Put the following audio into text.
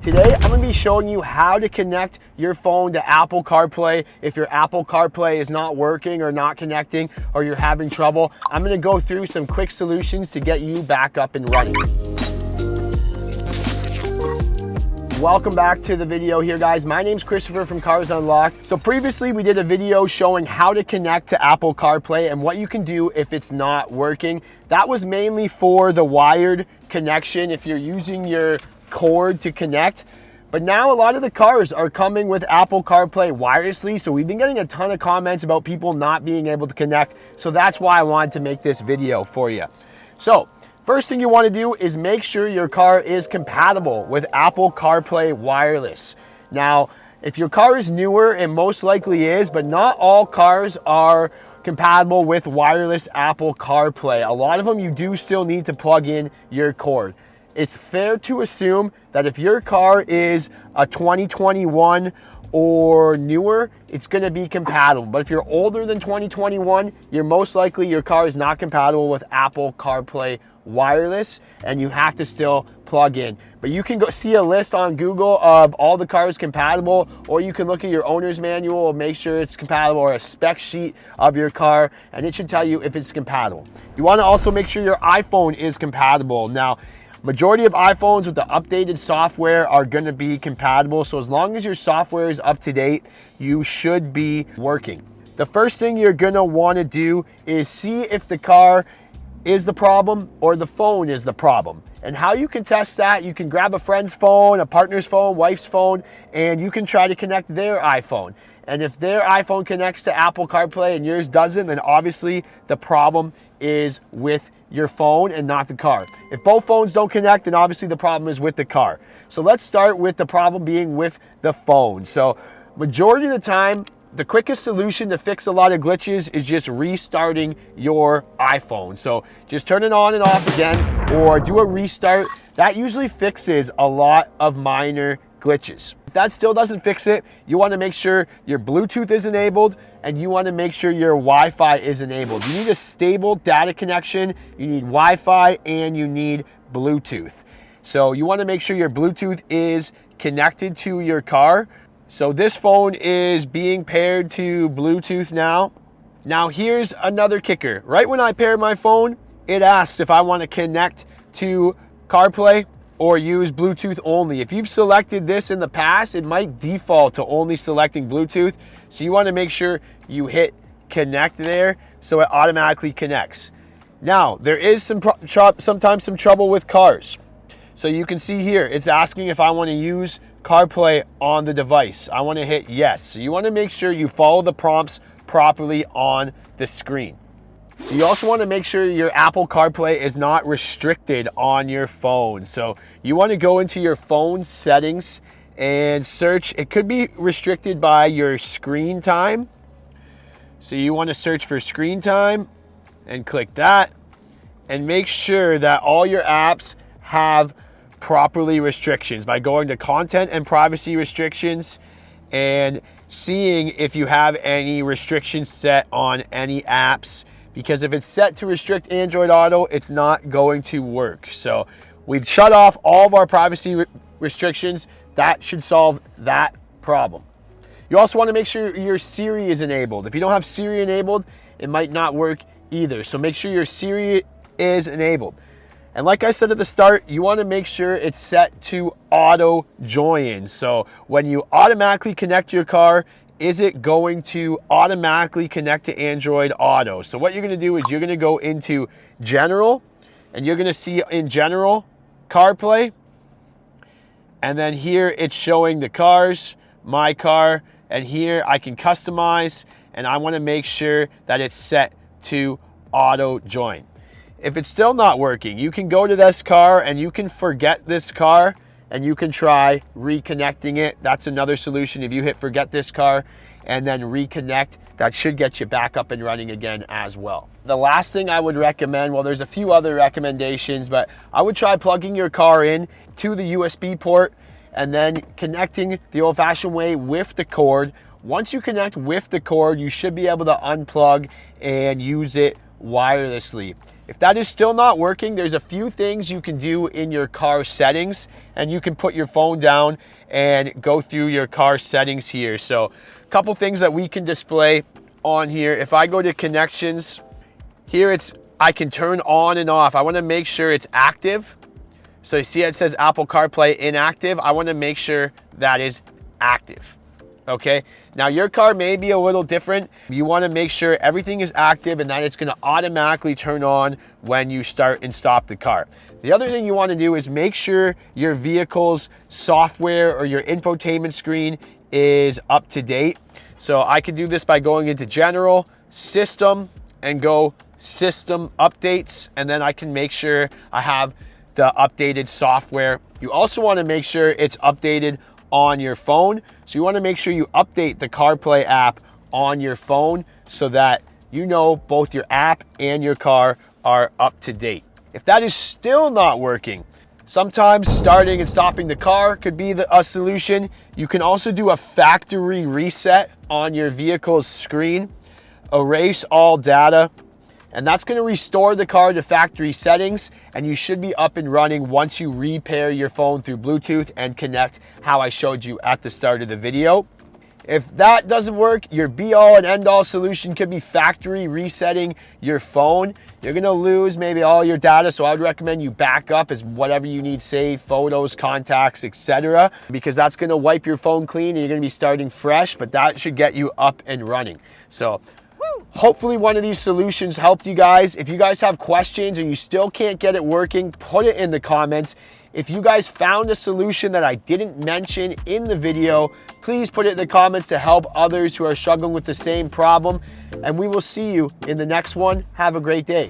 Today, I'm going to be showing you how to connect your phone to Apple CarPlay. If your Apple CarPlay is not working or not connecting or you're having trouble, I'm going to go through some quick solutions to get you back up and running. Welcome back to the video here, guys. My name's Christopher from Cars Unlocked. So previously we did a video showing how to connect to Apple CarPlay and what you can do if it's not working. That was mainly for the wired connection if you're using your cord to connect. But now a lot of the cars are coming with Apple CarPlay wirelessly. So we've been getting a ton of comments about people not being able to connect. So that's why I wanted to make this video for you. So first thing you want to do is make sure your car is compatible with Apple CarPlay Wireless. Now, if your car is newer, it most likely is, but not all cars are compatible with wireless Apple CarPlay. A lot of them you do still need to plug in your cord. It's fair to assume that if your car is a 2021 or newer, it's going to be compatible. But if you're older than 2021, you're most likely your car is not compatible with Apple CarPlay Wireless and you have to still plug in. But you can go see a list on Google of all the cars compatible, or you can look at your owner's manual and make sure it's compatible, or a spec sheet of your car, and it should tell you if it's compatible. You want to also make sure your iPhone is compatible. Now, majority of iPhones with the updated software are going to be compatible. So as long as your software is up to date, you should be working. The first thing you're going to want to do is see if the car is the problem or the phone is the problem. And how you can test that, you can grab a friend's phone, a partner's phone, wife's phone, and you can try to connect their iPhone. And if their iPhone connects to Apple CarPlay and yours doesn't, then obviously the problem is with your phone and not the car. If both phones don't connect, then obviously the problem is with the car. So let's start with the problem being with the phone. So majority of the time, the quickest solution to fix a lot of glitches is just restarting your iPhone. So just turn it on and off again or do a restart. That usually fixes a lot of minor glitches. If that still doesn't fix it, you want to make sure your Bluetooth is enabled and you want to make sure your Wi-Fi is enabled. You need a stable data connection, you need Wi-Fi, and you need Bluetooth. So you want to make sure your Bluetooth is connected to your car. So this phone is being paired to Bluetooth now. Now here's another kicker. Right when I pair my phone, it asks if I want to connect to CarPlay or use Bluetooth only. If you've selected this in the past, it might default to only selecting Bluetooth. So you want to make sure you hit connect there so it automatically connects. Now, there is sometimes some trouble with cars. So you can see here, it's asking if I want to use CarPlay on the device. I want to hit yes. So you want to make sure you follow the prompts properly on the screen. So you also want to make sure your Apple CarPlay is not restricted on your phone. So you want to go into your phone settings and search. It could be restricted by your screen time. So you want to search for screen time and click that and make sure that all your apps have properly restrictions by going to content and privacy restrictions and seeing if you have any restrictions set on any apps, because if it's set to restrict Android Auto, it's not going to work. So we've shut off all of our privacy restrictions. That should solve that problem. You also want to make sure your Siri is enabled. If you don't have Siri enabled, it might not work either. So make sure your Siri is enabled. And like I said at the start, you want to make sure it's set to auto join. So when you automatically connect your car, is it going to automatically connect to Android Auto? So what you're going to do is you're going to go into General, and you're going to see in General CarPlay. And then here it's showing the cars, my car, and here I can customize, and I want to make sure that it's set to auto join. If it's still not working, you can go to this car and you can forget this car and you can try reconnecting it. That's another solution. If you hit forget this car and then reconnect, that should get you back up and running again as well. The last thing I would recommend, well, there's a few other recommendations, but I would try plugging your car in to the USB port and then connecting the old-fashioned way with the cord. Once you connect with the cord, you should be able to unplug and use it wirelessly. If that is still not working, there's a few things you can do in your car settings, and you can put your phone down and go through your car settings here. So a couple things that we can display on here. If I go to connections, here I can turn on and off. I want to make sure it's active. So you see it says Apple CarPlay inactive. I want to make sure that is active. Okay, now your car may be a little different. You want to make sure everything is active and that it's going to automatically turn on when you start and stop the car. The other thing you want to do is make sure your vehicle's software or your infotainment screen is up to date. So I can do this by going into General, System, and go System Updates, and then I can make sure I have the updated software. You also want to make sure it's updated on your phone. So you want to make sure you update the CarPlay app on your phone so that you know both your app and your car are up to date. If that is still not working, sometimes starting and stopping the car could be a solution. You can also do a factory reset on your vehicle's screen, erase all data, and that's going to restore the car to factory settings, and you should be up and running once you repair your phone through Bluetooth and connect how I showed you at the start of the video. If that doesn't work, your be-all and end-all solution could be factory resetting your phone. You're going to lose maybe all your data, so I would recommend you back up as whatever you need saved, photos, contacts, etc., because that's going to wipe your phone clean and you're going to be starting fresh, but that should get you up and running. So hopefully one of these solutions helped you guys. If you guys have questions and you still can't get it working, put it in the comments. If you guys found a solution that I didn't mention in the video, please put it in the comments to help others who are struggling with the same problem. And we will see you in the next one. Have a great day.